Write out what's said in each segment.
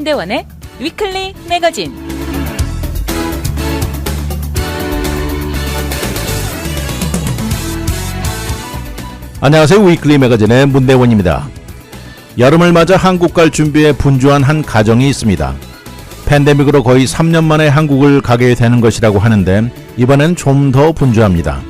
문대원의 위클리 매거진. 안녕하세요. 위클리 매거진의 문대원입니다. 여름을 맞아 한국 갈 준비에 분주한 한 가정이 있습니다. 팬데믹으로 거의 3년 만에 한국을 가게 되는 것이라고 하는데 이번엔 좀 더 분주합니다.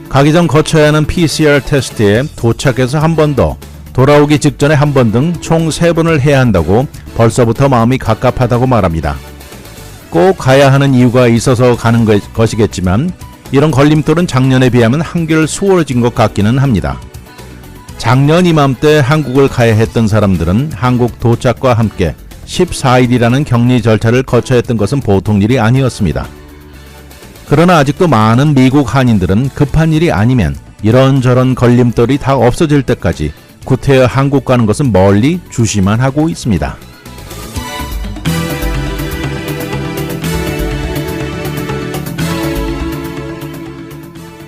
가기 전 거쳐야 하는 PCR 테스트에 도착해서 한 번 더, 돌아오기 직전에 한 번 등 총 3번을 해야 한다고 벌써부터 마음이 갑갑하다고 말합니다. 꼭 가야 하는 이유가 있어서 가는 것이겠지만 이런 걸림돌은 작년에 비하면 한결 수월해진 것 같기는 합니다. 작년 이맘때 한국을 가야 했던 사람들은 한국 도착과 함께 14일이라는 격리 절차를 거쳐야 했던 것은 보통 일이 아니었습니다. 그러나 아직도 많은 미국 한인들은 급한 일이 아니면 이런저런 걸림돌이 다 없어질 때까지 구태여 한국 가는 것은 멀리 주시만 하고 있습니다.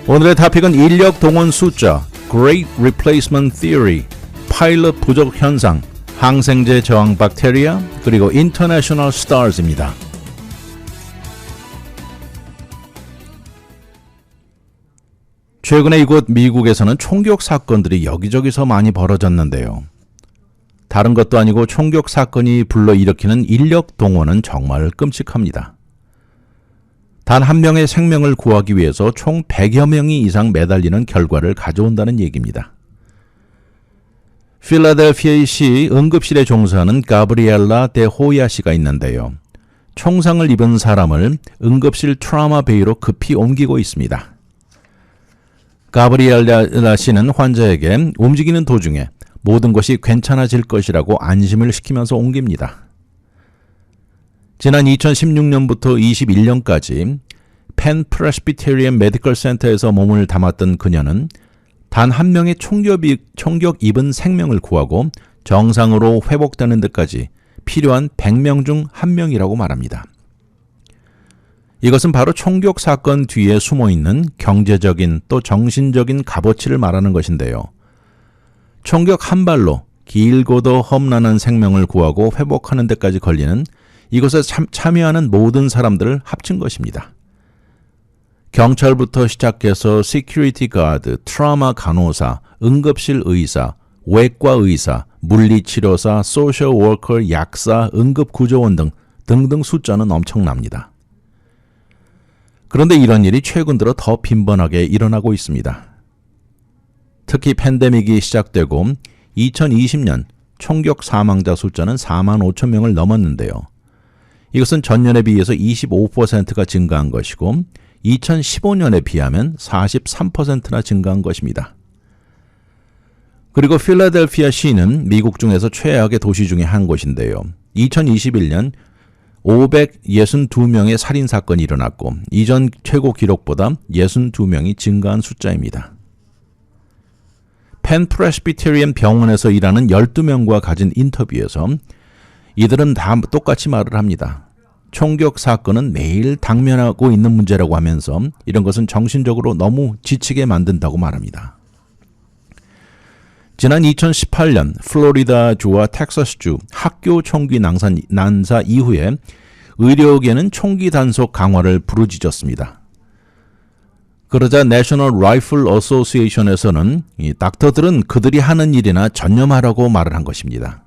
오늘의 토픽은 인력 동원 숫자, Great Replacement Theory, 파일럿 부족 현상, 항생제 저항 박테리아, 그리고 International Stars입니다. 최근에 이곳 미국에서는 총격 사건들이 여기저기서 많이 벌어졌는데요. 다른 것도 아니고 총격 사건이 불러일으키는 인력 동원은 정말 끔찍합니다. 단 한 명의 생명을 구하기 위해서 총 100여 명이 이상 매달리는 결과를 가져온다는 얘기입니다. 필라델피아시 응급실에 종사하는 가브리엘라 데 호야 씨가 있는데요. 총상을 입은 사람을 응급실 트라우마 베이로 급히 옮기고 있습니다. 가브리엘라 씨는 환자에게 움직이는 도중에 모든 것이 괜찮아질 것이라고 안심을 시키면서 옮깁니다. 지난 2016년부터 21년까지 펜 프레스비테리안 메디컬 센터에서 몸을 담았던 그녀는 단 한 명의 총격 입은 생명을 구하고 정상으로 회복되는 데까지 필요한 100명 중 1명이라고 말합니다. 이것은 바로 총격 사건 뒤에 숨어있는 경제적인 또 정신적인 값어치를 말하는 것인데요. 총격 한 발로 길고도 험난한 생명을 구하고 회복하는 데까지 걸리는 이것에 참여하는 모든 사람들을 합친 것입니다. 경찰부터 시작해서 시큐리티 가드, 트라우마 간호사, 응급실 의사, 외과 의사, 물리치료사, 소셜 워커, 약사, 응급구조원 등등 숫자는 엄청납니다. 그런데 이런 일이 최근 들어 더 빈번하게 일어나고 있습니다. 특히 팬데믹이 시작되고 2020년 총격 사망자 숫자는 4만 5천 명을 넘었는데요. 이것은 전년에 비해서 25%가 증가한 것이고 2015년에 비하면 43%나 증가한 것입니다. 그리고 필라델피아 시는 미국 중에서 최악의 도시 중에 한 곳인데요. 2021년 562명의 살인사건이 일어났고 이전 최고 기록보다 62명이 증가한 숫자입니다. 펜 프레스비테리안 병원에서 일하는 12명과 가진 인터뷰에서 이들은 다 똑같이 말을 합니다. 총격 사건은 매일 당면하고 있는 문제라고 하면서 이런 것은 정신적으로 너무 지치게 만든다고 말합니다. 지난 2018년 플로리다주와 텍사스주 학교 총기 난사 이후에 의료계는 총기 단속 강화를 부르짖었습니다. 그러자 내셔널 라이플 어소시에이션에서는 닥터들은 그들이 하는 일이나 전념하라고 말을 한 것입니다.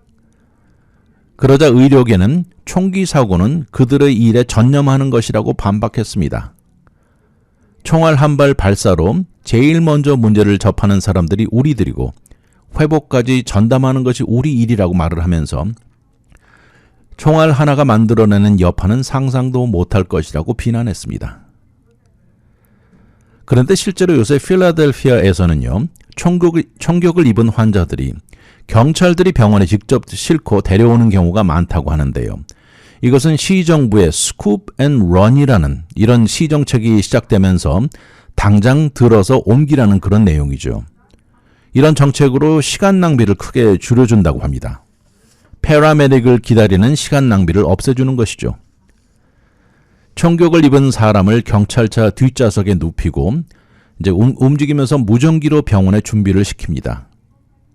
그러자 의료계는 총기 사고는 그들의 일에 전념하는 것이라고 반박했습니다. 총알 한 발 발사로 제일 먼저 문제를 접하는 사람들이 우리들이고 회복까지 전담하는 것이 우리 일이라고 말을 하면서 총알 하나가 만들어내는 여파는 상상도 못할 것이라고 비난했습니다. 그런데 실제로 요새 필라델피아에서는요, 총격을 입은 환자들이 경찰들이 병원에 직접 싣고 데려오는 경우가 많다고 하는데요. 이것은 시정부의 스쿱 앤 런이라는 이런 시정책이 시작되면서 당장 들어서 옮기라는 그런 내용이죠. 이런 정책으로 시간 낭비를 크게 줄여준다고 합니다. 패러메딕을 기다리는 시간 낭비를 없애주는 것이죠. 총격을 입은 사람을 경찰차 뒷좌석에 눕히고 이제 움직이면서 무전기로 병원에 준비를 시킵니다.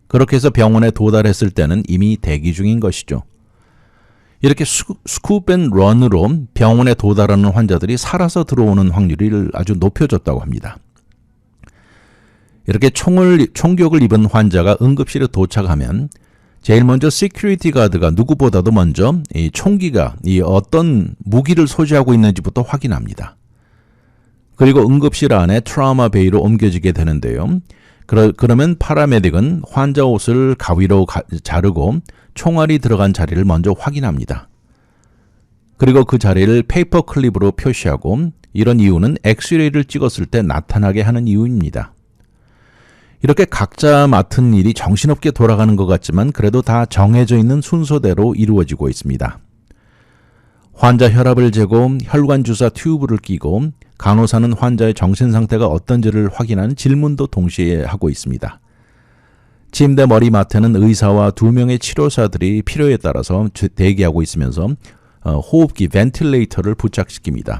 그렇게 해서 병원에 도달했을 때는 이미 대기 중인 것이죠. 이렇게 스쿱 앤 런으로 병원에 도달하는 환자들이 살아서 들어오는 확률을 아주 높여줬다고 합니다. 이렇게 총격을 입은 환자가 응급실에 도착하면 제일 먼저 시큐리티 가드가 누구보다도 먼저 이 총기가 어떤 무기를 소지하고 있는지부터 확인합니다. 그리고 응급실 안에 트라우마 베이로 옮겨지게 되는데요. 그러면 파라메딕은 환자 옷을 가위로 자르고 총알이 들어간 자리를 먼저 확인합니다. 그리고 그 자리를 페이퍼 클립으로 표시하고 이런 이유는 엑스레이를 찍었을 때 나타나게 하는 이유입니다. 이렇게 각자 맡은 일이 정신없게 돌아가는 것 같지만 그래도 다 정해져 있는 순서대로 이루어지고 있습니다. 환자 혈압을 재고 혈관 주사 튜브를 끼고 간호사는 환자의 정신 상태가 어떤지를 확인하는 질문도 동시에 하고 있습니다. 침대 머리맡에는 의사와 2명의 치료사들이 필요에 따라서 대기하고 있으면서 호흡기 벤틸레이터를 부착시킵니다.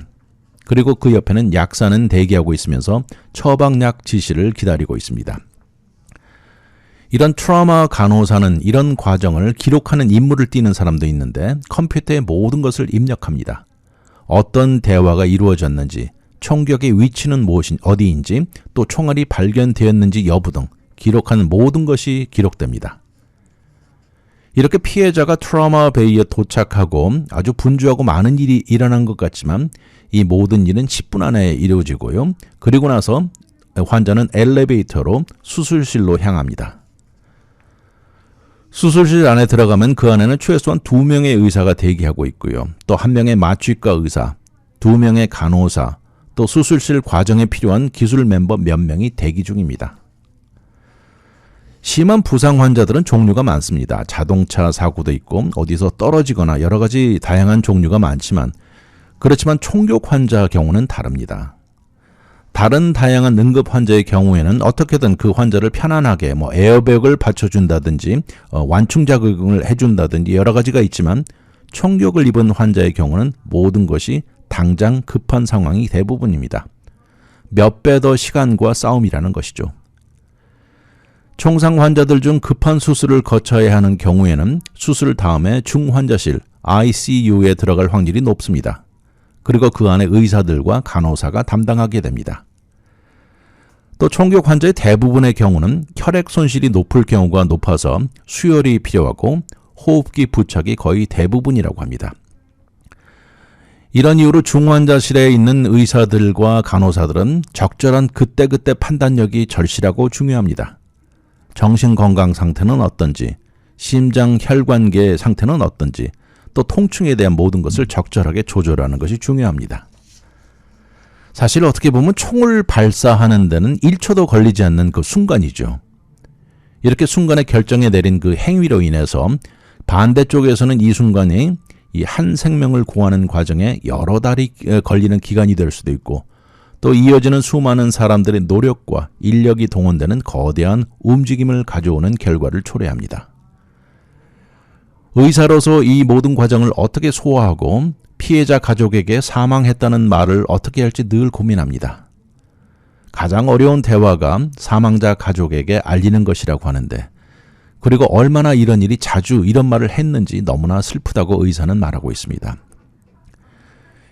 그리고 그 옆에는 약사는 대기하고 있으면서 처방약 지시를 기다리고 있습니다. 이런 트라우마 간호사는 이런 과정을 기록하는 임무를 띠는 사람도 있는데 컴퓨터에 모든 것을 입력합니다. 어떤 대화가 이루어졌는지, 총격의 위치는 어디인지, 또 총알이 발견되었는지 여부 등 기록하는 모든 것이 기록됩니다. 이렇게 피해자가 트라우마 베이에 도착하고 아주 분주하고 많은 일이 일어난 것 같지만 이 모든 일은 10분 안에 이루어지고요. 그리고 나서 환자는 엘리베이터로 수술실로 향합니다. 수술실 안에 들어가면 그 안에는 최소한 2명의 의사가 대기하고 있고요. 또 1명의 마취과 의사, 2명의 간호사, 또 수술실 과정에 필요한 기술 멤버 몇 명이 대기 중입니다. 심한 부상 환자들은 종류가 많습니다. 자동차 사고도 있고 어디서 떨어지거나 여러 가지 다양한 종류가 많지만 그렇지만 총격 환자 경우는 다릅니다. 다른 다양한 응급 환자의 경우에는 어떻게든 그 환자를 편안하게 에어백을 받쳐준다든지 완충 자극을 해준다든지 여러 가지가 있지만 총격을 입은 환자의 경우는 모든 것이 당장 급한 상황이 대부분입니다. 몇 배 더 시간과 싸움이라는 것이죠. 총상 환자들 중 급한 수술을 거쳐야 하는 경우에는 수술 다음에 중환자실 ICU에 들어갈 확률이 높습니다. 그리고 그 안에 의사들과 간호사가 담당하게 됩니다. 또 총격 환자의 대부분의 경우는 혈액 손실이 높을 경우가 높아서 수혈이 필요하고 호흡기 부착이 거의 대부분이라고 합니다. 이런 이유로 중환자실에 있는 의사들과 간호사들은 적절한 그때그때 판단력이 절실하고 중요합니다. 정신건강 상태는 어떤지, 심장 혈관계 상태는 어떤지, 또 통증에 대한 모든 것을 적절하게 조절하는 것이 중요합니다. 사실 어떻게 보면 총을 발사하는 데는 1초도 걸리지 않는 그 순간이죠. 이렇게 순간에 결정해 내린 그 행위로 인해서 반대쪽에서는 이 순간이 이 한 생명을 구하는 과정에 여러 달이 걸리는 기간이 될 수도 있고 또 이어지는 수많은 사람들의 노력과 인력이 동원되는 거대한 움직임을 가져오는 결과를 초래합니다. 의사로서 이 모든 과정을 어떻게 소화하고 피해자 가족에게 사망했다는 말을 어떻게 할지 늘 고민합니다. 가장 어려운 대화가 사망자 가족에게 알리는 것이라고 하는데 그리고 얼마나 이런 일이 자주 이런 말을 했는지 너무나 슬프다고 의사는 말하고 있습니다.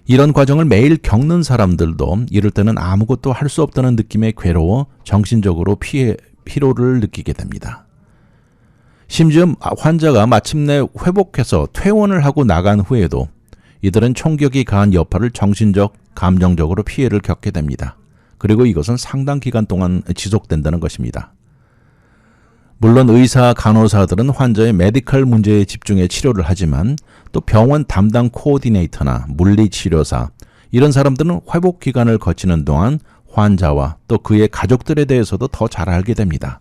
이런 과정을 매일 겪는 사람들도 이럴 때는 아무것도 할 수 없다는 느낌에 괴로워 정신적으로 피로를 느끼게 됩니다. 심지어 환자가 마침내 회복해서 퇴원을 하고 나간 후에도 이들은 총격이 가한 여파를 정신적, 감정적으로 피해를 겪게 됩니다. 그리고 이것은 상당 기간 동안 지속된다는 것입니다. 물론 의사, 간호사들은 환자의 메디컬 문제에 집중해 치료를 하지만 또 병원 담당 코오디네이터나 물리치료사 이런 사람들은 회복 기간을 거치는 동안 환자와 또 그의 가족들에 대해서도 더 잘 알게 됩니다.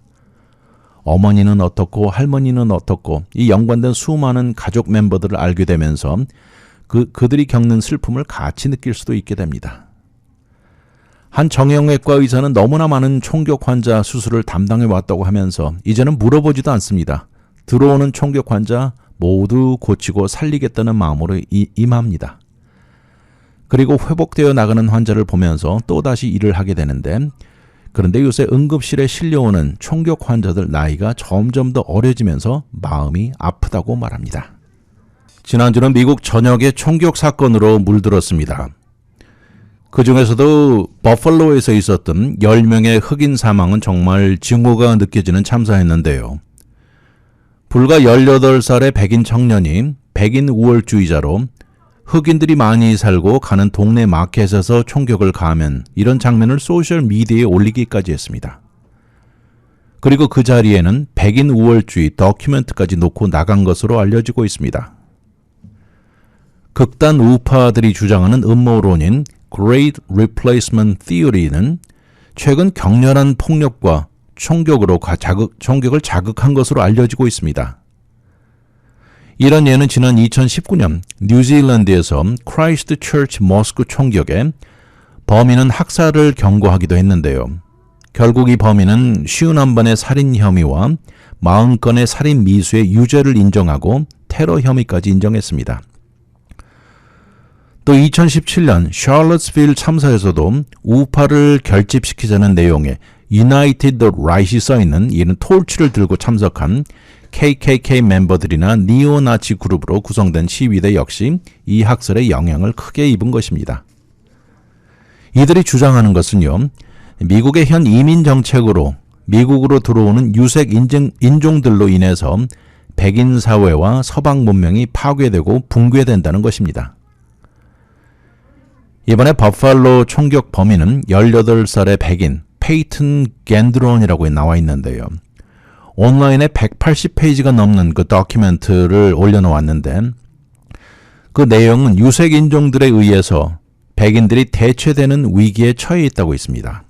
어머니는 어떻고 할머니는 어떻고 이 연관된 수많은 가족 멤버들을 알게 되면서 그들이 겪는 슬픔을 같이 느낄 수도 있게 됩니다. 한 정형외과 의사는 너무나 많은 총격 환자 수술을 담당해 왔다고 하면서 이제는 물어보지도 않습니다. 들어오는 총격 환자 모두 고치고 살리겠다는 마음으로 임합니다. 그리고 회복되어 나가는 환자를 보면서 또다시 일을 하게 되는데 그런데 요새 응급실에 실려오는 총격 환자들 나이가 점점 더 어려지면서 마음이 아프다고 말합니다. 지난주는 미국 전역의 총격 사건으로 물들었습니다. 그 중에서도 버팔로에서 있었던 10명의 흑인 사망은 정말 징후가 느껴지는 참사였는데요. 불과 18살의 백인 청년이 백인 우월주의자로 흑인들이 많이 살고 가는 동네 마켓에서 총격을 가하면 이런 장면을 소셜미디어에 올리기까지 했습니다. 그리고 그 자리에는 백인 우월주의 다큐멘터까지 놓고 나간 것으로 알려지고 있습니다. 극단 우파들이 주장하는 음모론인 Great Replacement Theory는 최근 격렬한 폭력과 총격을 자극한 것으로 알려지고 있습니다. 이런 예는 지난 2019년 뉴질랜드에서 크라이스트 처치 모스크 총격에 범인은 학살을 경고하기도 했는데요. 결국 이 범인은 51번의 살인 혐의와 40건의 살인 미수의 유죄를 인정하고 테러 혐의까지 인정했습니다. 또 2017년 샬럿스빌 참사에서도 우파를 결집시키자는 내용의 United the Right이 써있는 이런 톨치를 들고 참석한 KKK 멤버들이나 니오나치 그룹으로 구성된 시위대 역시 이 학살의 영향을 크게 입은 것입니다. 이들이 주장하는 것은요, 미국의 현 이민 정책으로 미국으로 들어오는 유색 인종들로 인해서 백인 사회와 서방 문명이 파괴되고 붕괴된다는 것입니다. 이번에 버팔로 총격 범인은 18살의 백인 페이튼 겐드론이라고 나와 있는데요. 온라인에 180페이지가 넘는 그 다큐멘터를 올려놓았는데 그 내용은 유색 인종들에 의해서 백인들이 대체되는 위기에 처해 있다고 있습니다.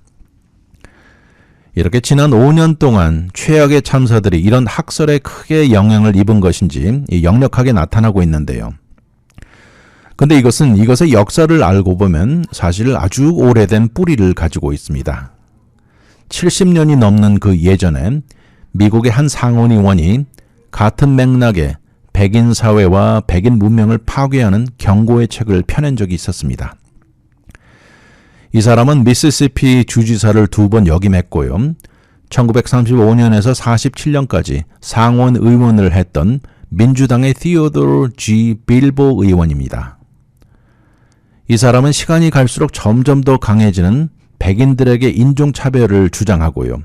이렇게 지난 5년 동안 최악의 참사들이 이런 학살에 크게 영향을 입은 것인지 역력하게 나타나고 있는데요. 근데 이것의 역사를 알고 보면 사실 아주 오래된 뿌리를 가지고 있습니다. 70년이 넘는 그 예전에 미국의 한 상원의원이 같은 맥락의 백인 사회와 백인 문명을 파괴하는 경고의 책을 펴낸 적이 있었습니다. 이 사람은 미시시피 주지사를 2번 역임했고요. 1935년에서 47년까지 상원 의원을 했던 민주당의 티오도르 G. 빌보 의원입니다. 이 사람은 시간이 갈수록 점점 더 강해지는 백인들에게 인종차별을 주장하고요.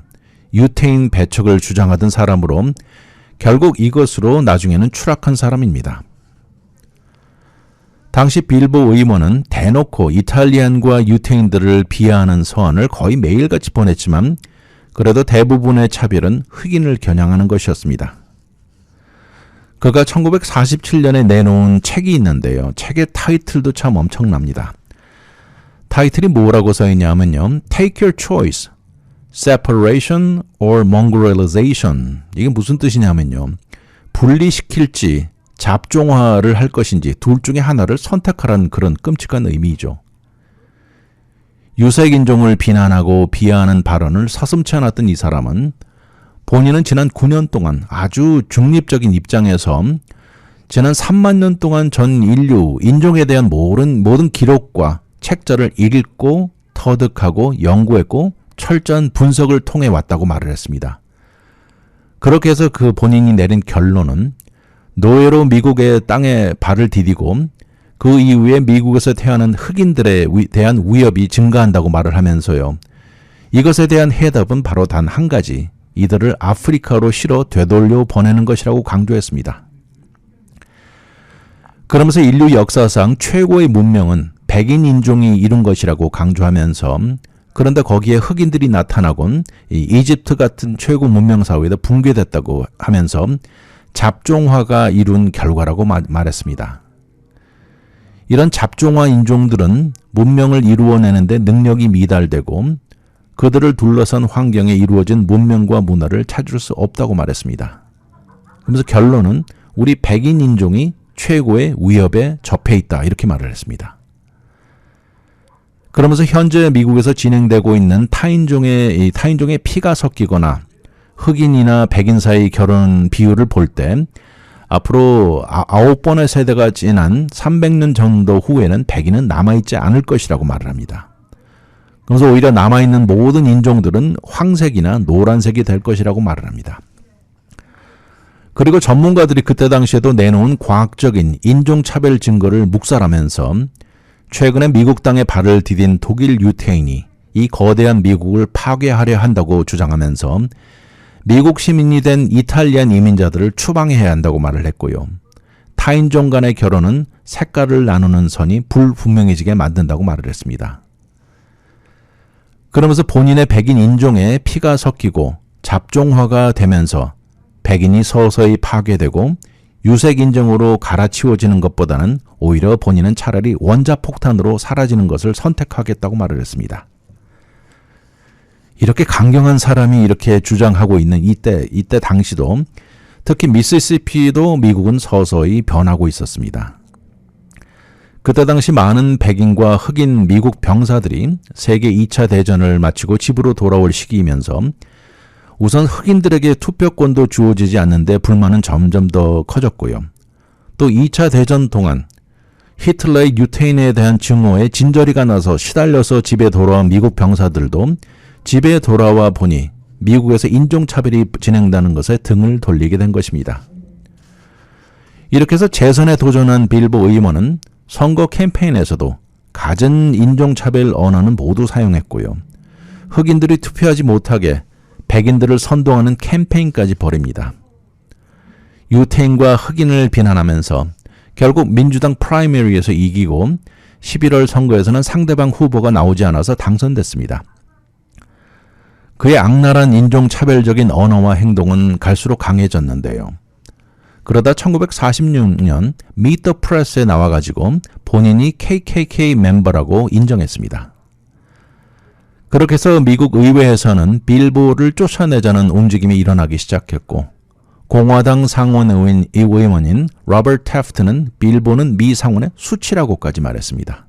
유태인 배척을 주장하던 사람으로 결국 이것으로 나중에는 추락한 사람입니다. 당시 빌보 의원은 대놓고 이탈리안과 유태인들을 비하하는 서한을 거의 매일같이 보냈지만 그래도 대부분의 차별은 흑인을 겨냥하는 것이었습니다. 그가 1947년에 내놓은 책이 있는데요. 책의 타이틀도 참 엄청납니다. 타이틀이 뭐라고 써있냐면요. Take your choice. Separation or Mongrelization. 이게 무슨 뜻이냐면요. 분리시킬지 잡종화를 할 것인지 둘 중에 하나를 선택하라는 그런 끔찍한 의미이죠. 유색인종을 비난하고 비하하는 발언을 서슴지 않았던 이 사람은 본인은 지난 9년 동안 아주 중립적인 입장에서 지난 3만 년 동안 전 인류, 인종에 대한 모든 기록과 책자를 읽고 터득하고 연구했고 철저한 분석을 통해 왔다고 말을 했습니다. 그렇게 해서 그 본인이 내린 결론은 노예로 미국의 땅에 발을 디디고 그 이후에 미국에서 태어난 흑인들에 대한 위협이 증가한다고 말을 하면서요. 이것에 대한 해답은 바로 단 한 가지, 이들을 아프리카로 실어 되돌려 보내는 것이라고 강조했습니다. 그러면서 인류 역사상 최고의 문명은 백인 인종이 이룬 것이라고 강조하면서 그런데 거기에 흑인들이 나타나곤 이집트 같은 최고 문명 사회도 붕괴됐다고 하면서 잡종화가 이룬 결과라고 말했습니다. 이런 잡종화 인종들은 문명을 이루어내는데 능력이 미달되고 그들을 둘러싼 환경에 이루어진 문명과 문화를 찾을 수 없다고 말했습니다. 그러면서 결론은 우리 백인 인종이 최고의 위협에 접해 있다 이렇게 말을 했습니다. 그러면서 현재 미국에서 진행되고 있는 타인종의 피가 섞이거나 흑인이나 백인 사이 결혼 비율을 볼 때 앞으로 9번의 세대가 지난 300년 정도 후에는 백인은 남아있지 않을 것이라고 말을 합니다. 그래서 오히려 남아있는 모든 인종들은 황색이나 노란색이 될 것이라고 말을 합니다. 그리고 전문가들이 그때 당시에도 내놓은 과학적인 인종차별 증거를 묵살하면서 최근에 미국 땅에 발을 디딘 독일 유태인이 이 거대한 미국을 파괴하려 한다고 주장하면서 미국 시민이 된 이탈리안 이민자들을 추방해야 한다고 말을 했고요. 타인종 간의 결혼은 색깔을 나누는 선이 불분명해지게 만든다고 말을 했습니다. 그러면서 본인의 백인 인종에 피가 섞이고 잡종화가 되면서 백인이 서서히 파괴되고 유색 인종으로 갈아치워지는 것보다는 오히려 본인은 차라리 원자폭탄으로 사라지는 것을 선택하겠다고 말을 했습니다. 이렇게 강경한 사람이 이렇게 주장하고 있는 이때 당시도 특히 미시시피도 미국은 서서히 변하고 있었습니다. 그때 당시 많은 백인과 흑인 미국 병사들이 세계 2차 대전을 마치고 집으로 돌아올 시기이면서 우선 흑인들에게 투표권도 주어지지 않는데 불만은 점점 더 커졌고요. 또 2차 대전 동안 히틀러의 유태인에 대한 증오에 진저리가 나서 시달려서 집에 돌아온 미국 병사들도 집에 돌아와 보니 미국에서 인종차별이 진행되는 것에 등을 돌리게 된 것입니다. 이렇게 해서 재선에 도전한 빌보 의원은 선거 캠페인에서도 갖은 인종차별 언어는 모두 사용했고요. 흑인들이 투표하지 못하게 백인들을 선동하는 캠페인까지 벌입니다. 유태인과 흑인을 비난하면서 결국 민주당 프라이머리에서 이기고 11월 선거에서는 상대방 후보가 나오지 않아서 당선됐습니다. 그의 악랄한 인종차별적인 언어와 행동은 갈수록 강해졌는데요. 그러다 1946년 Meet the Press에 나와가지고 본인이 KKK 멤버라고 인정했습니다. 그렇게 해서 미국 의회에서는 빌보를 쫓아내자는 움직임이 일어나기 시작했고 공화당 상원의원인 로버트 태프트는 빌보는 미 상원의 수치라고까지 말했습니다.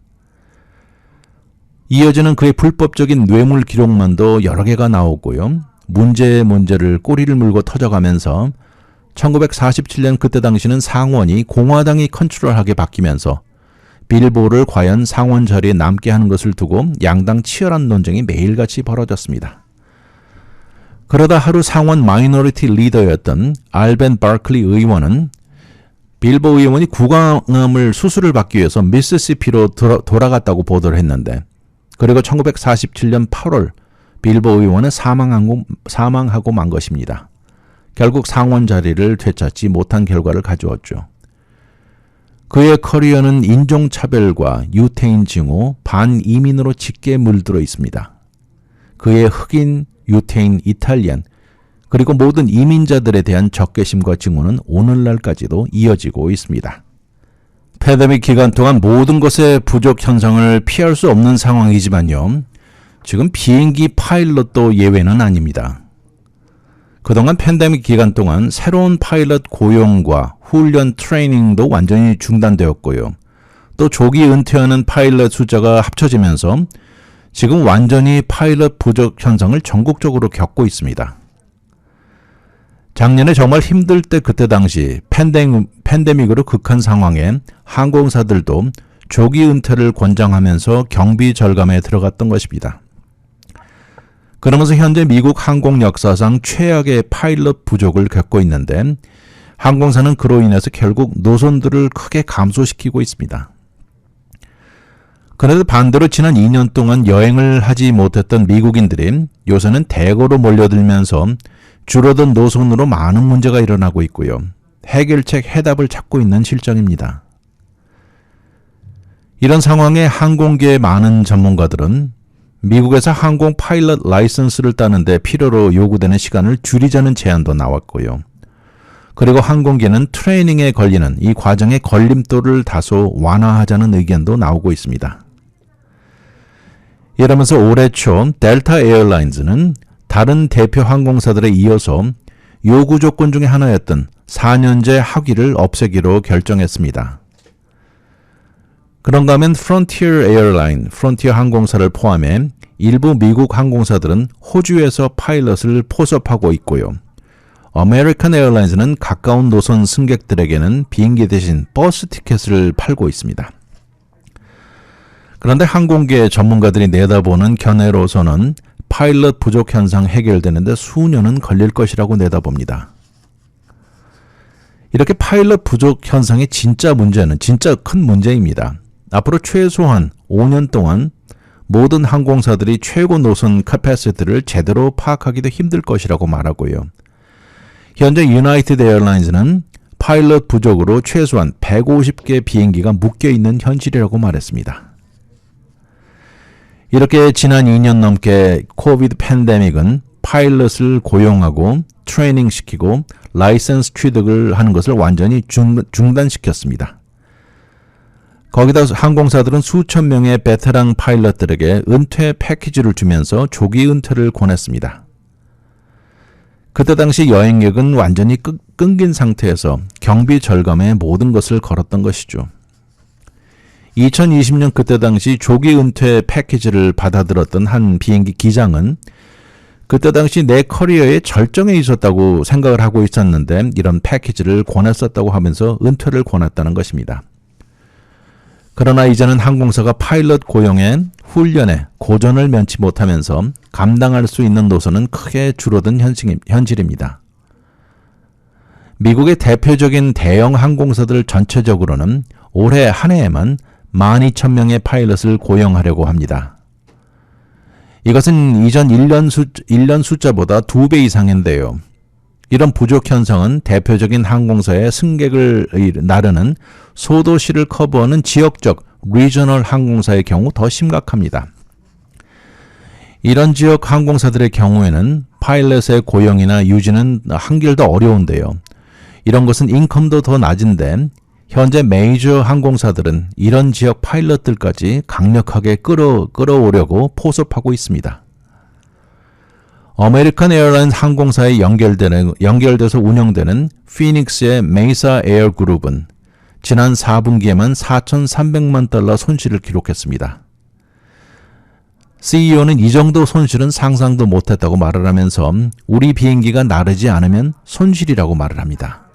이어지는 그의 불법적인 뇌물 기록만도 여러 개가 나오고요. 문제를 꼬리를 물고 터져가면서 1947년 그때 당시는 상원이 공화당이 컨트롤하게 바뀌면서 빌보를 과연 상원 자리에 남게 하는 것을 두고 양당 치열한 논쟁이 매일같이 벌어졌습니다. 그러다 하루 상원 마이너리티 리더였던 알벤 바클리 의원은 빌보 의원이 구강암을 수술을 받기 위해서 미시시피로 돌아갔다고 보도를 했는데 그리고 1947년 8월 빌보 의원은 사망하고 만 것입니다. 결국 상원 자리를 되찾지 못한 결과를 가져왔죠. 그의 커리어는 인종차별과 유태인 증오, 반이민으로 짙게 물들어 있습니다. 그의 흑인, 유태인, 이탈리안, 그리고 모든 이민자들에 대한 적개심과 증오는 오늘날까지도 이어지고 있습니다. 팬데믹 기간 동안 모든 것의 부족 현상을 피할 수 없는 상황이지만요. 지금 비행기 파일럿도 예외는 아닙니다. 그동안 팬데믹 기간 동안 새로운 파일럿 고용과 훈련 트레이닝도 완전히 중단되었고요. 또 조기 은퇴하는 파일럿 숫자가 합쳐지면서 지금 완전히 파일럿 부족 현상을 전국적으로 겪고 있습니다. 작년에 정말 힘들 때 그때 당시 팬데믹으로 극한 상황에 항공사들도 조기 은퇴를 권장하면서 경비 절감에 들어갔던 것입니다. 그러면서 현재 미국 항공 역사상 최악의 파일럿 부족을 겪고 있는데 항공사는 그로 인해서 결국 노선들을 크게 감소시키고 있습니다. 그런데 반대로 지난 2년 동안 여행을 하지 못했던 미국인들이 요새는 대거로 몰려들면서 줄어든 노선으로 많은 문제가 일어나고 있고요. 해답을 찾고 있는 실정입니다. 이런 상황에 항공계의 많은 전문가들은 미국에서 항공 파일럿 라이선스를 따는데 필요로 요구되는 시간을 줄이자는 제안도 나왔고요. 그리고 항공계는 트레이닝에 걸리는 이 과정의 걸림돌을 다소 완화하자는 의견도 나오고 있습니다. 이러면서 올해 초 델타 에어라인즈는 다른 대표 항공사들에 이어서 요구 조건 중에 하나였던 4년제 학위를 없애기로 결정했습니다. 그런가 하면 프론티어 항공사를 포함해 일부 미국 항공사들은 호주에서 파일럿을 포섭하고 있고요. 아메리칸 에어라인즈는 가까운 노선 승객들에게는 비행기 대신 버스 티켓을 팔고 있습니다. 그런데 항공계 전문가들이 내다보는 견해로서는 파일럿 부족 현상 해결되는데 수년은 걸릴 것이라고 내다봅니다. 이렇게 파일럿 부족 현상의 진짜 문제는 진짜 큰 문제입니다. 앞으로 최소한 5년 동안 모든 항공사들이 최고 노선 캐패시티를 제대로 파악하기도 힘들 것이라고 말하고요. 현재 유나이티드 에어라인즈는 파일럿 부족으로 최소한 150개 비행기가 묶여있는 현실이라고 말했습니다. 이렇게 지난 2년 넘게 코비드 팬데믹은 파일럿을 고용하고 트레이닝시키고 라이선스 취득을 하는 것을 완전히 중단시켰습니다. 거기다 항공사들은 수천 명의 베테랑 파일럿들에게 은퇴 패키지를 주면서 조기 은퇴를 권했습니다. 그때 당시 여행객은 완전히 끊긴 상태에서 경비 절감에 모든 것을 걸었던 것이죠. 2020년 그때 당시 조기 은퇴 패키지를 받아들었던 한 비행기 기장은 그때 당시 내 커리어의 절정에 있었다고 생각을 하고 있었는데 이런 패키지를 권했었다고 하면서 은퇴를 권했다는 것입니다. 그러나 이제는 항공사가 파일럿 고용에 훈련에 고전을 면치 못하면서 감당할 수 있는 노선은 크게 줄어든 현실입니다. 미국의 대표적인 대형 항공사들 전체적으로는 올해 한 해에만 12,000명의 파일럿을 고용하려고 합니다. 이것은 이전 1년 숫자보다 2배 이상인데요. 이런 부족 현상은 대표적인 항공사의 승객을 나르는 소도시를 커버하는 지역적 리저널 항공사의 경우 더 심각합니다. 이런 지역 항공사들의 경우에는 파일럿의 고용이나 유지는 한결 더 어려운데요. 이런 것은 인컴도 더 낮은데 현재 메이저 항공사들은 이런 지역 파일럿들까지 강력하게 끌어오려고 포섭하고 있습니다. 아메리칸 에어라인 항공사에 연결돼서 운영되는 피닉스의 메이사 에어 그룹은 지난 4분기에만 4,300만 달러 손실을 기록했습니다. CEO는 이 정도 손실은 상상도 못했다고 말을 하면서 우리 비행기가 나르지 않으면 손실이라고 말을 합니다.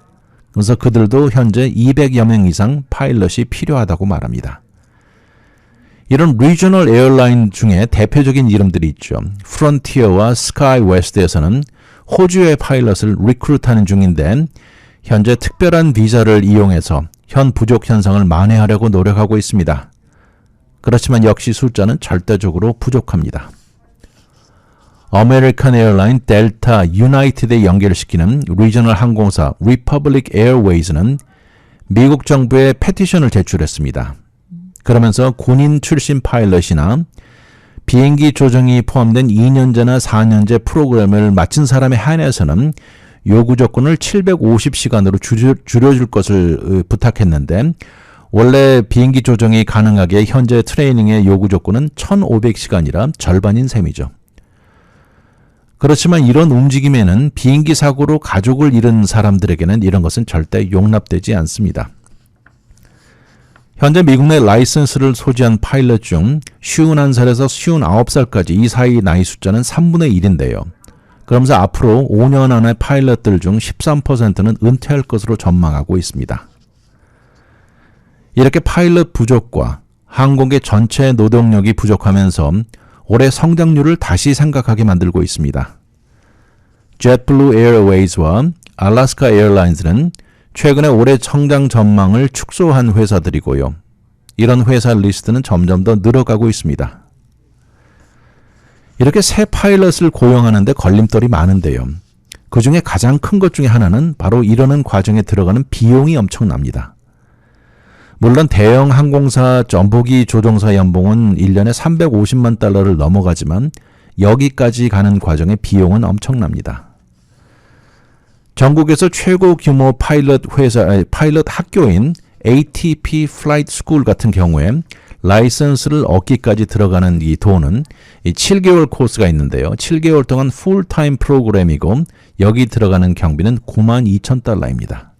그래서 그들도 현재 200여 명 이상 파일럿이 필요하다고 말합니다. 이런 리저널 에어라인 중에 대표적인 이름들이 있죠. 프론티어와 스카이웨스트에서는 호주의 파일럿을 리크루트하는 중인데 현재 특별한 비자를 이용해서 현 부족 현상을 만회하려고 노력하고 있습니다. 그렇지만 역시 숫자는 절대적으로 부족합니다. 아메리칸 에어라인, 델타, 유나이티드에 연결시키는 리저널 항공사 리퍼블릭 에어웨이즈는 미국 정부에 페티션을 제출했습니다. 그러면서 군인 출신 파일럿이나 비행기 조정이 포함된 2년제나 4년제 프로그램을 마친 사람에 한해서는 요구 조건을 750시간으로 줄여줄 것을 부탁했는데 원래 비행기 조정이 가능하게 현재 트레이닝의 요구 조건은 1,500시간이라 절반인 셈이죠. 그렇지만 이런 움직임에는 비행기 사고로 가족을 잃은 사람들에게는 이런 것은 절대 용납되지 않습니다. 현재 미국 내 라이선스를 소지한 파일럿 중 51살에서 59살까지 이 사이 나이 숫자는 3분의 1인데요. 그러면서 앞으로 5년 안에 파일럿들 중 13%는 은퇴할 것으로 전망하고 있습니다. 이렇게 파일럿 부족과 항공계 전체 노동력이 부족하면서 올해 성장률을 다시 생각하게 만들고 있습니다. jetblue 에어웨이즈와 알래스카 에어라인즈는 최근에 올해 성장 전망을 축소한 회사들이고요. 이런 회사 리스트는 점점 더 늘어가고 있습니다. 이렇게 새 파일럿을 고용하는데 걸림돌이 많은데요. 그 중에 가장 큰 것 중에 하나는 바로 이러는 과정에 들어가는 비용이 엄청납니다. 물론 대형 항공사 전보기 조종사 연봉은 1년에 350만 달러를 넘어가지만 여기까지 가는 과정의 비용은 엄청납니다. 전국에서 최고 규모 파일럿 학교인 ATP Flight School 같은 경우에 라이선스를 얻기까지 들어가는 이 돈은 7개월 코스가 있는데요. 7개월 동안 풀타임 프로그램이고 여기 들어가는 경비는 92,000달러입니다.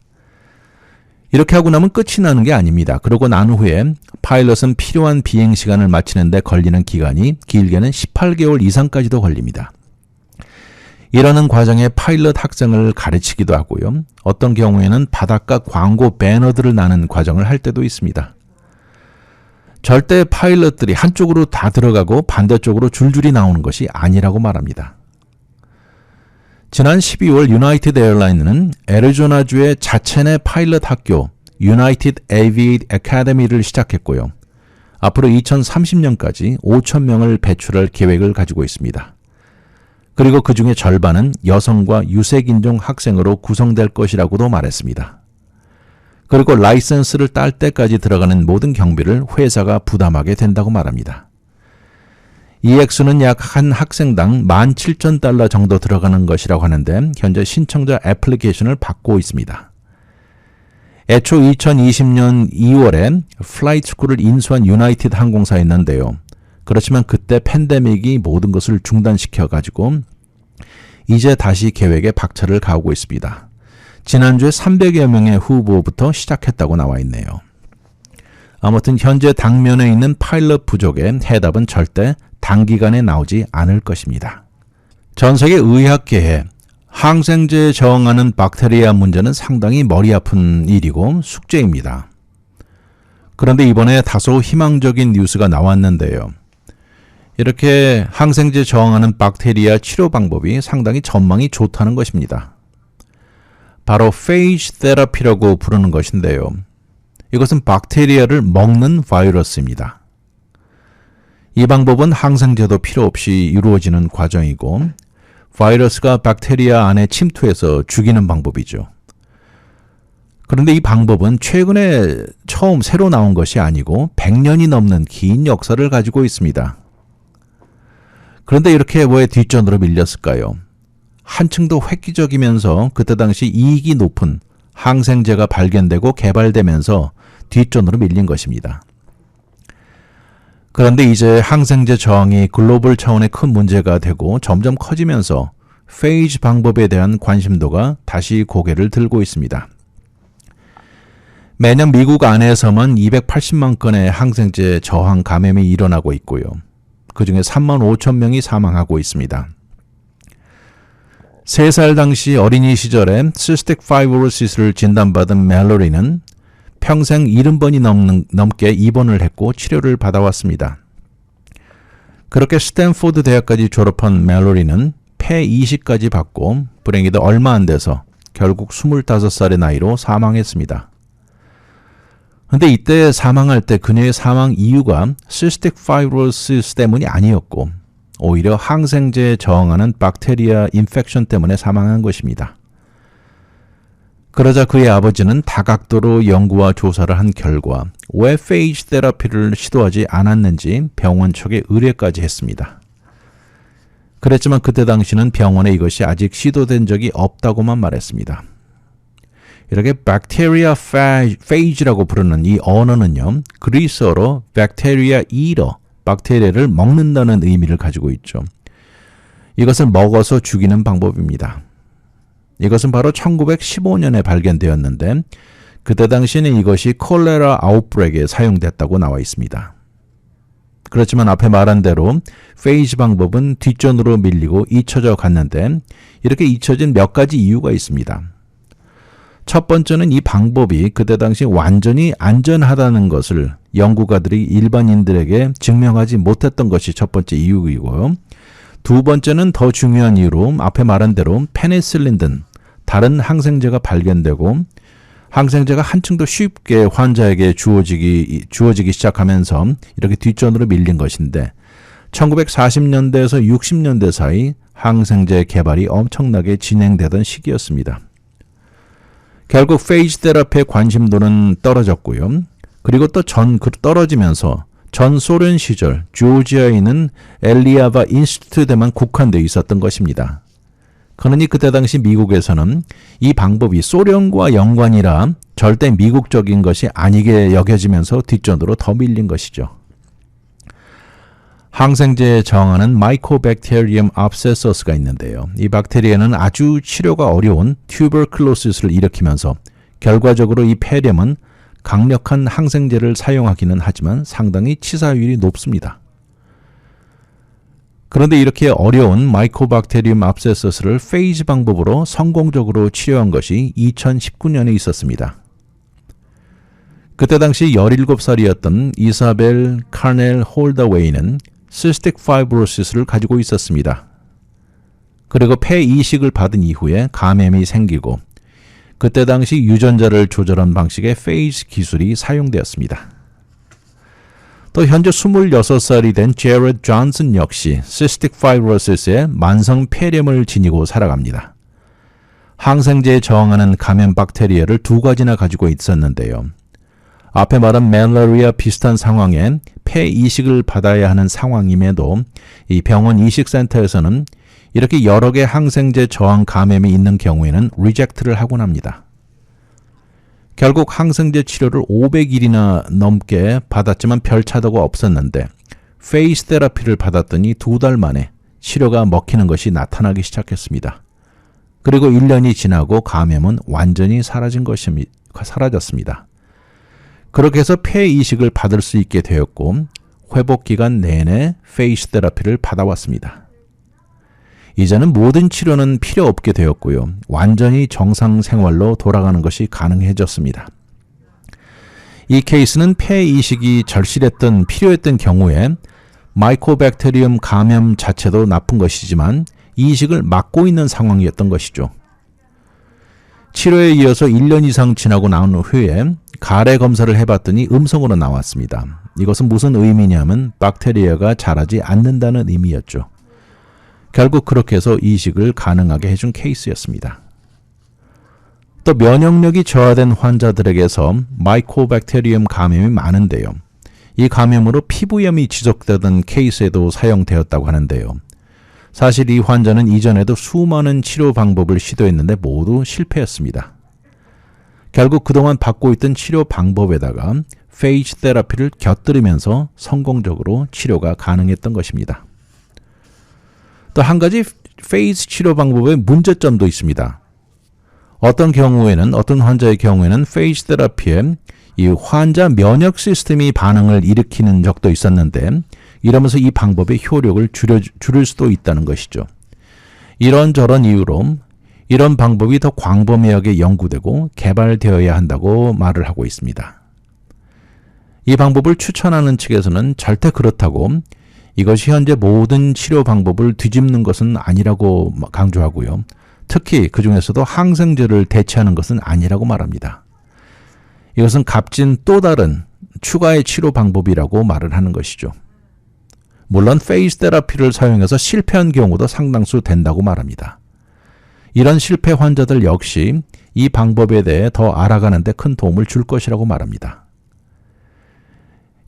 이렇게 하고 나면 끝이 나는 게 아닙니다. 그러고 난 후에 파일럿은 필요한 비행 시간을 마치는 데 걸리는 기간이 길게는 18개월 이상까지도 걸립니다. 이러는 과정에 파일럿 학생을 가르치기도 하고요. 어떤 경우에는 바닷가 광고 배너들을 나는 과정을 할 때도 있습니다. 절대 파일럿들이 한쪽으로 다 들어가고 반대쪽으로 줄줄이 나오는 것이 아니라고 말합니다. 지난 12월 유나이티드 에어라인은 애리조나주의 자체 내 파일럿 학교 유나이티드 에이비에이트 애카데미를 시작했고요. 앞으로 2030년까지 5,000명을 배출할 계획을 가지고 있습니다. 그리고 그 중에 절반은 여성과 유색인종 학생으로 구성될 것이라고도 말했습니다. 그리고 라이선스를 딸 때까지 들어가는 모든 경비를 회사가 부담하게 된다고 말합니다. 이 액수는 약 한 학생당 $17,000 정도 들어가는 것이라고 하는데 현재 신청자 애플리케이션을 받고 있습니다. 애초 2020년 2월에 플라이트 스쿨을 인수한 유나이티드 항공사였는데요. 그렇지만 그때 팬데믹이 모든 것을 중단시켜가지고 이제 다시 계획에 박차를 가하고 있습니다. 지난주에 300여 명의 후보부터 시작했다고 나와 있네요. 아무튼 현재 당면에 있는 파일럿 부족의 해답은 절대 단기간에 나오지 않을 것입니다. 전 세계 의학계에 항생제에 저항하는 박테리아 문제는 상당히 머리 아픈 일이고 숙제입니다. 그런데 이번에 다소 희망적인 뉴스가 나왔는데요. 이렇게 항생제 저항하는 박테리아 치료 방법이 상당히 전망이 좋다는 것입니다. 바로 페이지 테라피라고 부르는 것인데요. 이것은 박테리아를 먹는 바이러스입니다. 이 방법은 항생제도 필요 없이 이루어지는 과정이고 바이러스가 박테리아 안에 침투해서 죽이는 방법이죠. 그런데 이 방법은 최근에 처음 새로 나온 것이 아니고 100년이 넘는 긴 역사를 가지고 있습니다. 그런데 이렇게 왜 뒷전으로 밀렸을까요? 한층 더 획기적이면서 그때 당시 이익이 높은 항생제가 발견되고 개발되면서 뒷전으로 밀린 것입니다. 그런데 이제 항생제 저항이 글로벌 차원의 큰 문제가 되고 점점 커지면서 페이지 방법에 대한 관심도가 다시 고개를 들고 있습니다. 매년 미국 안에서만 280만 건의 항생제 저항 감염이 일어나고 있고요. 그중에 3만 5천 명이 사망하고 있습니다. 3살 당시 어린이 시절에 시스틱 파이브로시스를 진단받은 멜로리는 평생 70번이 넘게 입원을 했고 치료를 받아왔습니다. 그렇게 스탠포드 대학까지 졸업한 멜로리는 폐 이식까지 받고 불행히도 얼마 안 돼서 결국 25살의 나이로 사망했습니다. 그런데 이때 사망할 때 그녀의 사망 이유가 시스틱 파이브로시스 때문이 아니었고 오히려 항생제에 저항하는 박테리아 인펙션 때문에 사망한 것입니다. 그러자 그의 아버지는 다각도로 연구와 조사를 한 결과 왜 페이지 테라피를 시도하지 않았는지 병원 측에 의뢰까지 했습니다. 그랬지만 그때 당시는 병원에 이것이 아직 시도된 적이 없다고만 말했습니다. 이렇게 박테리아 페이지라고 부르는 이 언어는요. 그리스어로 박테리아 이터, 박테리아를 먹는다는 의미를 가지고 있죠. 이것을 먹어서 죽이는 방법입니다. 이것은 바로 1915년에 발견되었는데 그때 당시에는 이것이 콜레라 아웃브레이크에 사용됐다고 나와 있습니다. 그렇지만 앞에 말한 대로 페이지 방법은 뒷전으로 밀리고 잊혀져 갔는데 이렇게 잊혀진 몇 가지 이유가 있습니다. 첫 번째는 이 방법이 그때 당시 완전히 안전하다는 것을 연구가들이 일반인들에게 증명하지 못했던 것이 첫 번째 이유이고요. 두 번째는 더 중요한 이유로 앞에 말한 대로 페니실린 등 다른 항생제가 발견되고 항생제가 한층 더 쉽게 환자에게 주어지기 시작하면서 이렇게 뒷전으로 밀린 것인데 1940년대에서 60년대 사이 항생제 개발이 엄청나게 진행되던 시기였습니다. 결국 페이지 테라피의 관심도는 떨어졌고요. 그리고 또 떨어지면서 전 소련 시절 조지아에 있는 엘리아바 인스티튜트에만 국한되어 있었던 것입니다. 그러니 그때 당시 미국에서는 이 방법이 소련과 연관이라 절대 미국적인 것이 아니게 여겨지면서 뒷전으로 더 밀린 것이죠. 항생제에 저항하는 마이코백테리엄 압세서스가 있는데요. 이 박테리아는 아주 치료가 어려운 튜버클로시스를 일으키면서 결과적으로 이 폐렴은 강력한 항생제를 사용하기는 하지만 상당히 치사율이 높습니다. 그런데 이렇게 어려운 마이코박테리움 압세서스를 페이지 방법으로 성공적으로 치료한 것이 2019년에 있었습니다. 그때 당시 17살이었던 이사벨 카넬 홀더웨이는 시스틱 파이브로시스를 가지고 있었습니다. 그리고 폐 이식을 받은 이후에 감염이 생기고 그때 당시 유전자를 조절한 방식의 페이즈 기술이 사용되었습니다. 또 현재 26살이 된 제렛 존슨 역시 시스틱 파이브로시스의 만성 폐렴을 지니고 살아갑니다. 항생제에 저항하는 감염 박테리아를 2가지나 가지고 있었는데요. 앞에 말한 말라리아 비슷한 상황에 폐 이식을 받아야 하는 상황임에도 이 병원 이식센터에서는 이렇게 여러 개 항생제 저항 감염이 있는 경우에는 리젝트를 하곤 합니다. 결국 항생제 치료를 500일이나 넘게 받았지만 별 차도가 없었는데 페이스 테라피를 받았더니 2달 만에 치료가 먹히는 것이 나타나기 시작했습니다. 그리고 1년이 지나고 감염은 완전히 사라졌습니다. 그렇게 해서 폐 이식을 받을 수 있게 되었고 회복 기간 내내 페이스 테라피를 받아왔습니다. 이제는 모든 치료는 필요 없게 되었고요. 완전히 정상 생활로 돌아가는 것이 가능해졌습니다. 이 케이스는 폐 이식이 필요했던 경우에 마이코백테리움 감염 자체도 나쁜 것이지만 이식을 막고 있는 상황이었던 것이죠. 치료에 이어서 1년 이상 지나고 나온 후에 가래 검사를 해봤더니 음성으로 나왔습니다. 이것은 무슨 의미냐면 박테리아가 자라지 않는다는 의미였죠. 결국 그렇게 해서 이식을 가능하게 해준 케이스였습니다. 또 면역력이 저하된 환자들에게서 마이코백테리움 감염이 많은데요. 이 감염으로 피부염이 지속되던 케이스에도 사용되었다고 하는데요. 사실 이 환자는 이전에도 수많은 치료 방법을 시도했는데 모두 실패했습니다. 결국 그동안 받고 있던 치료 방법에다가 페이즈 테라피를 곁들이면서 성공적으로 치료가 가능했던 것입니다. 또 한 가지 페이즈 치료 방법의 문제점도 있습니다. 어떤 환자의 경우에는 페이즈 테라피에 이 환자 면역 시스템이 반응을 일으키는 적도 있었는데 이러면서 이 방법의 효력을 줄일 수도 있다는 것이죠. 이런저런 이유로 이런 방법이 더 광범위하게 연구되고 개발되어야 한다고 말을 하고 있습니다. 이 방법을 추천하는 측에서는 절대 그렇다고 이것이 현재 모든 치료 방법을 뒤집는 것은 아니라고 강조하고요. 특히 그 중에서도 항생제를 대체하는 것은 아니라고 말합니다. 이것은 값진 또 다른 추가의 치료 방법이라고 말을 하는 것이죠. 물론 페이즈 테라피를 사용해서 실패한 경우도 상당수 된다고 말합니다. 이런 실패 환자들 역시 이 방법에 대해 더 알아가는 데 큰 도움을 줄 것이라고 말합니다.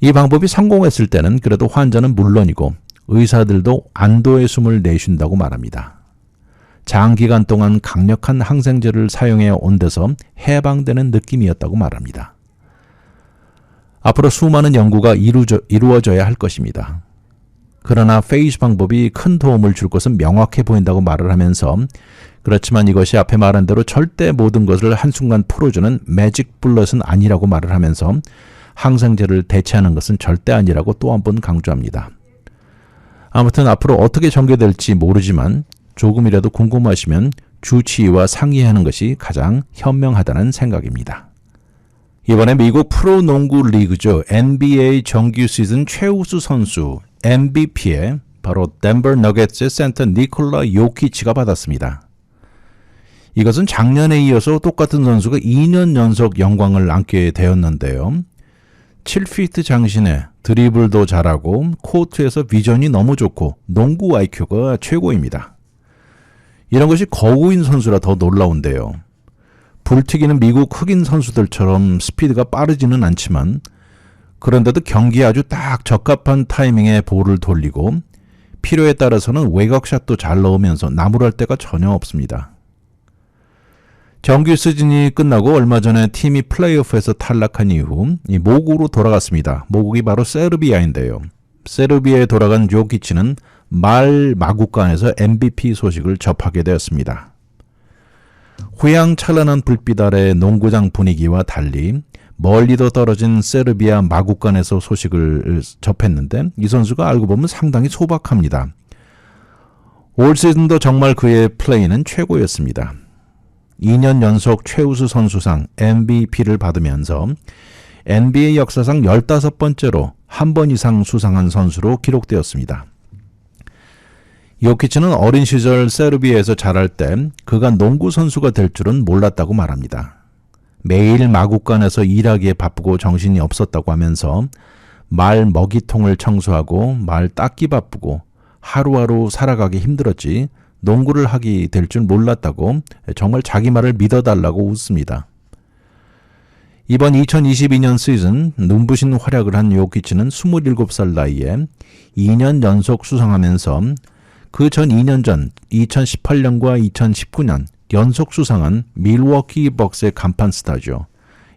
이 방법이 성공했을 때는 그래도 환자는 물론이고 의사들도 안도의 숨을 내쉰다고 말합니다. 장기간 동안 강력한 항생제를 사용해 온 데서 해방되는 느낌이었다고 말합니다. 앞으로 수많은 연구가 이루어져야 할 것입니다. 그러나 페이즈 방법이 큰 도움을 줄 것은 명확해 보인다고 말을 하면서 그렇지만 이것이 앞에 말한 대로 절대 모든 것을 한순간 풀어주는 매직 불렛은 아니라고 말을 하면서 항생제를 대체하는 것은 절대 아니라고 또 한 번 강조합니다. 아무튼 앞으로 어떻게 전개될지 모르지만 조금이라도 궁금하시면 주치의와 상의하는 것이 가장 현명하다는 생각입니다. 이번에 미국 프로농구 리그죠. NBA 정규 시즌 최우수 선수 MVP에 바로 덴버 너겟츠의 센터 니콜라 요키치가 받았습니다. 이것은 작년에 이어서 똑같은 선수가 2년 연속 영광을 안게 되었는데요. 7피트 장신에 드리블도 잘하고 코트에서 비전이 너무 좋고 농구 IQ가 최고입니다. 이런 것이 거구인 선수라 더 놀라운데요. 불튀기는 미국 흑인 선수들처럼 스피드가 빠르지는 않지만 그런데도 경기에 아주 딱 적합한 타이밍에 볼을 돌리고 필요에 따라서는 외곽샷도 잘 넣으면서 나무랄 데가 전혀 없습니다. 정규 시즌이 끝나고 얼마 전에 팀이 플레이오프에서 탈락한 이후 모국으로 돌아갔습니다. 모국이 바로 세르비아인데요. 세르비아에 돌아간 요키치는 말 마국간에서 MVP 소식을 접하게 되었습니다. 휘황찬란한 불빛 아래 농구장 분위기와 달리 멀리도 떨어진 세르비아 마국간에서 소식을 접했는데 이 선수가 알고 보면 상당히 소박합니다. 올 시즌도 정말 그의 플레이는 최고였습니다. 2년 연속 최우수 선수상 MVP를 받으면서 NBA 역사상 15번째로 한 번 이상 수상한 선수로 기록되었습니다. 요키치는 어린 시절 세르비아에서 자랄 때 그가 농구 선수가 될 줄은 몰랐다고 말합니다. 매일 마구간에서 일하기에 바쁘고 정신이 없었다고 하면서 말 먹이통을 청소하고 말 닦기 바쁘고 하루하루 살아가기 힘들었지 농구를 하게 될 줄 몰랐다고 정말 자기 말을 믿어달라고 웃습니다. 이번 2022년 시즌 눈부신 활약을 한 요키치는 27살 나이에 2년 연속 수상하면서 그 전 2년 전 2018년과 2019년 연속 수상한 밀워키 벅스의 간판 스타죠.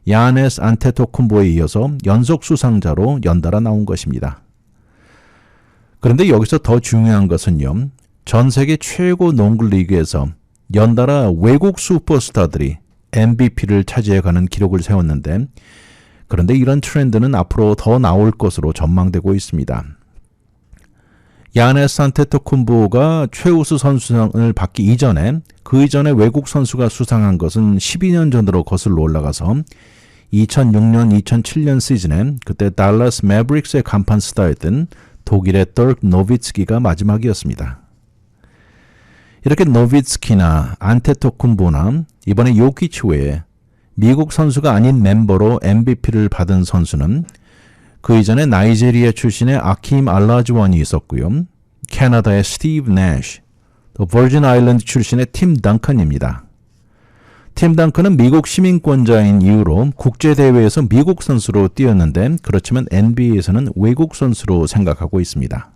야네스 안테토쿤보에 이어서 연속 수상자로 연달아 나온 것입니다. 그런데 여기서 더 중요한 것은요. 전 세계 최고 농구 리그에서 연달아 외국 슈퍼스타들이 MVP를 차지해가는 기록을 세웠는데 그런데 이런 트렌드는 앞으로 더 나올 것으로 전망되고 있습니다. 야네스 안테토쿤보가 최우수 선수상을 받기 이전에 그 이전에 외국 선수가 수상한 것은 12년 전으로 거슬러 올라가서 2006년, 2007년 시즌에 그때 달라스 매브릭스의 간판 스타였던 독일의 덜크 노비츠키가 마지막이었습니다. 이렇게 노비츠키나 안테토쿤보나 이번에 요키치 외에 미국 선수가 아닌 멤버로 MVP를 받은 선수는 그 이전에 나이지리아 출신의 아킴 알라주원이 있었고요. 캐나다의 스티브 내쉬, 또 버진 아일랜드 출신의 팀 덩컨입니다. 팀 덩컨은 미국 시민권자인 이유로 국제대회에서 미국 선수로 뛰었는데 그렇지만 NBA에서는 외국 선수로 생각하고 있습니다.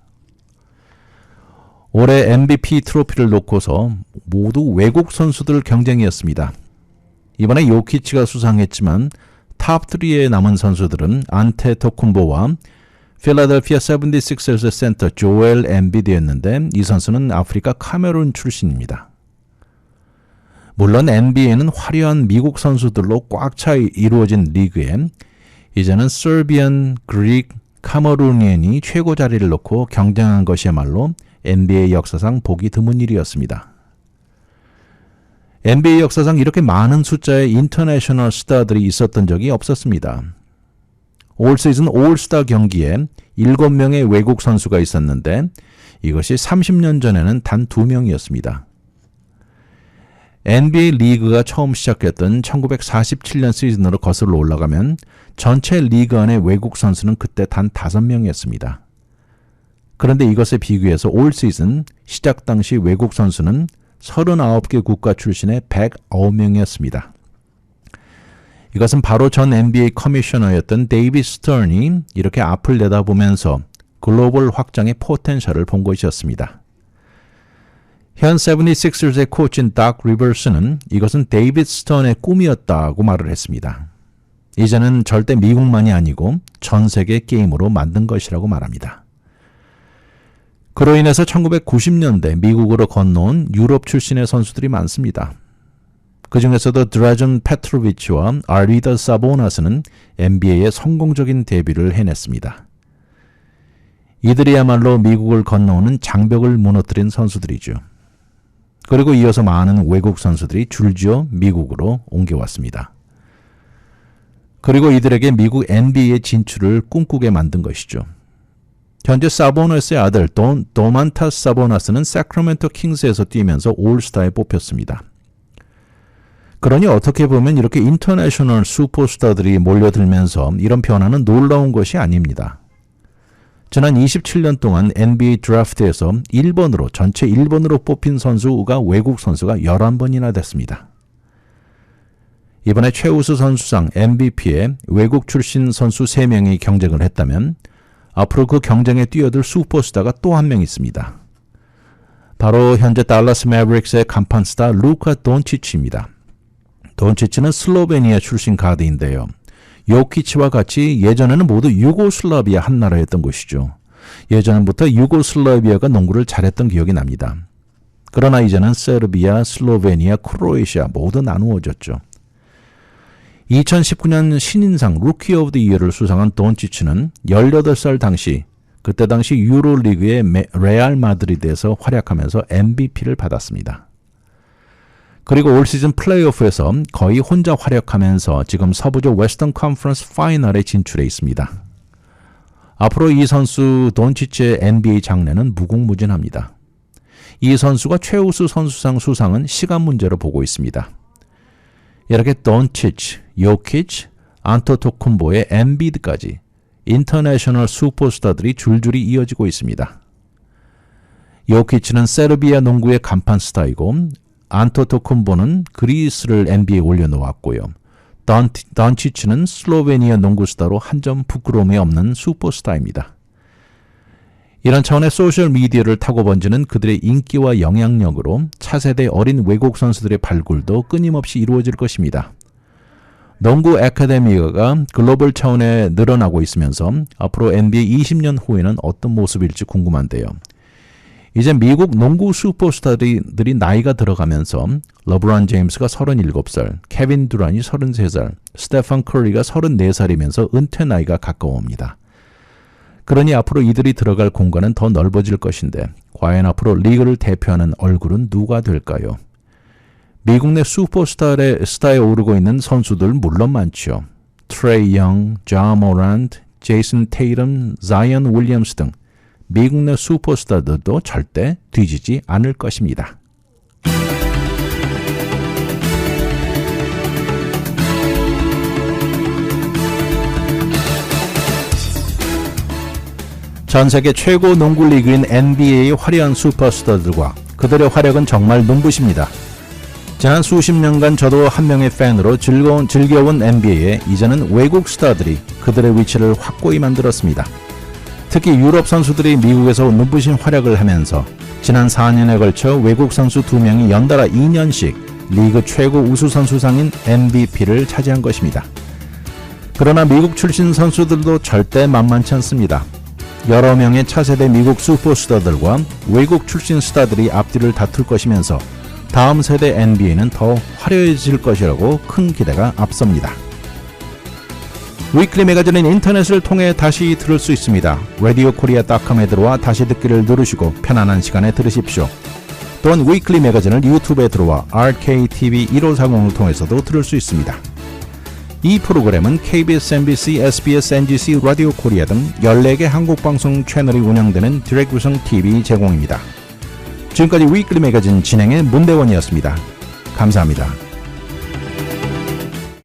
올해 MVP 트로피를 놓고서 모두 외국 선수들 경쟁이었습니다. 이번에 요키치가 수상했지만 탑3에 남은 선수들은 안테토쿤보와 필라델피아 76ers 센터 조엘 엠비드였는데 이 선수는 아프리카 카메룬 출신입니다. 물론 NBA는 화려한 미국 선수들로 꽉 차 이루어진 리그에 이제는 서비안, 그릭, 카메루니안이 최고 자리를 놓고 경쟁한 것이야말로 NBA 역사상 보기 드문 일이었습니다. NBA 역사상 이렇게 많은 숫자의 인터내셔널 스타들이 있었던 적이 없었습니다. 올 시즌 올스타 경기에 7명의 외국 선수가 있었는데 이것이 30년 전에는 단 2명이었습니다. NBA 리그가 처음 시작했던 1947년 시즌으로 거슬러 올라가면 전체 리그 안의 외국 선수는 그때 단 5명이었습니다. 그런데 이것에 비교해서 올 시즌 시작 당시 외국 선수는 39개 국가 출신의 109명이었습니다. 이것은 바로 전 NBA 커미셔너였던 데이비드 스턴이 이렇게 앞을 내다보면서 글로벌 확장의 포텐셜을 본 것이었습니다. 현 76ers의 코치인 닥 리버스는 이것은 데이비드 스턴의 꿈이었다고 말을 했습니다. 이제는 절대 미국만이 아니고 전 세계 게임으로 만든 것이라고 말합니다. 그로 인해서 1990년대 미국으로 건너온 유럽 출신의 선수들이 많습니다. 그 중에서도 드라전 페트로비치와 아리다 사보나스는 NBA에 성공적인 데뷔를 해냈습니다. 이들이야말로 미국을 건너오는 장벽을 무너뜨린 선수들이죠. 그리고 이어서 많은 외국 선수들이 줄지어 미국으로 옮겨왔습니다. 그리고 이들에게 미국 NBA의 진출을 꿈꾸게 만든 것이죠. 현재 사보나스의 아들 도만타스 사보나스는 세크라멘토 킹스에서 뛰면서 올스타에 뽑혔습니다. 그러니 어떻게 보면 이렇게 인터내셔널 슈퍼스타들이 몰려들면서 이런 변화는 놀라운 것이 아닙니다. 지난 27년 동안 NBA 드래프트에서 1번으로 전체 1번으로 뽑힌 선수가 외국 선수가 11번이나 됐습니다. 이번에 최우수 선수상 MVP에 외국 출신 선수 3명이 경쟁을 했다면 앞으로 그 경쟁에 뛰어들 슈퍼스타가 또 한 명 있습니다. 바로 현재 달라스 매브릭스의 간판 스타 루카 돈치치입니다. 돈치치는 슬로베니아 출신 가드인데요. 요키치와 같이 예전에는 모두 유고슬라비아 한 나라였던 것이죠. 예전부터 유고슬라비아가 농구를 잘했던 기억이 납니다. 그러나 이제는 세르비아, 슬로베니아, 크로에시아 모두 나누어졌죠. 2019년 신인상 루키 오브 더 이어를 수상한 돈치치는 18살 당시 그때 당시 유로리그의 레알 마드리드에서 활약하면서 MVP를 받았습니다. 그리고 올 시즌 플레이오프에서 거의 혼자 활약하면서 지금 서부조 웨스턴 컨퍼런스 파이널에 진출해 있습니다. 앞으로 이 선수 돈치치의 NBA 장래는 무궁무진합니다. 이 선수가 최우수 선수상 수상은 시간 문제로 보고 있습니다. 이렇게 돈치치, 요키치, 안토토쿤보의 엠비드까지 인터내셔널 슈퍼스타들이 줄줄이 이어지고 있습니다. 요키치는 세르비아 농구의 간판 스타이고 안토토쿤보는 그리스를 NBA에 올려놓았고요. 돈치치는 슬로베니아 농구 스타로 한 점 부끄러움이 없는 슈퍼스타입니다. 이런 차원의 소셜미디어를 타고 번지는 그들의 인기와 영향력으로 차세대 어린 외국 선수들의 발굴도 끊임없이 이루어질 것입니다. 농구 아카데미가 글로벌 차원에 늘어나고 있으면서 앞으로 NBA 20년 후에는 어떤 모습일지 궁금한데요. 이제 미국 농구 슈퍼스타들이 나이가 들어가면서 러브론 제임스가 37살, 케빈 두란이 33살, 스테판 커리가 34살이면서 은퇴 나이가 가까워옵니다. 그러니 앞으로 이들이 들어갈 공간은 더 넓어질 것인데 과연 앞으로 리그를 대표하는 얼굴은 누가 될까요? 미국 내 슈퍼스타에 오르고 있는 선수들 물론 많죠. 트레이 영, 자 모란트, 제이슨 테이럼, 자이언 윌리엄스 등 미국 내 슈퍼스타들도 절대 뒤지지 않을 것입니다. 전 세계 최고 농구 리그인 NBA의 화려한 슈퍼스타들과 그들의 활약은 정말 눈부십니다. 지난 수십 년간 저도 한 명의 팬으로 즐겨온 NBA에 이제는 외국 스타들이 그들의 위치를 확고히 만들었습니다. 특히 유럽 선수들이 미국에서 눈부신 활약을 하면서 지난 4년에 걸쳐 외국 선수 2명이 연달아 2년씩 리그 최고 우수 선수상인 MVP를 차지한 것입니다. 그러나 미국 출신 선수들도 절대 만만치 않습니다. 여러 명의 차세대 미국 슈퍼스타들과 외국 출신 스타들이 앞뒤를 다툴 것이면서 다음 세대 NBA는 더 화려해질 것이라고 큰 기대가 앞섭니다. 위클리 매거진은 인터넷을 통해 다시 들을 수 있습니다. radiokorea.com에 들어와 다시 듣기를 누르시고 편안한 시간에 들으십시오. 또한 위클리 매거진을 유튜브에 들어와 RKTV 1540을 통해서도 들을 수 있습니다. 이 프로그램은 KBS, MBC, SBS, NGC, 라디오 코리아 등 14개 한국방송 채널이 운영되는 디렉구성 TV 제공입니다. 지금까지 위클리 매거진 진행의 문대원이었습니다. 감사합니다.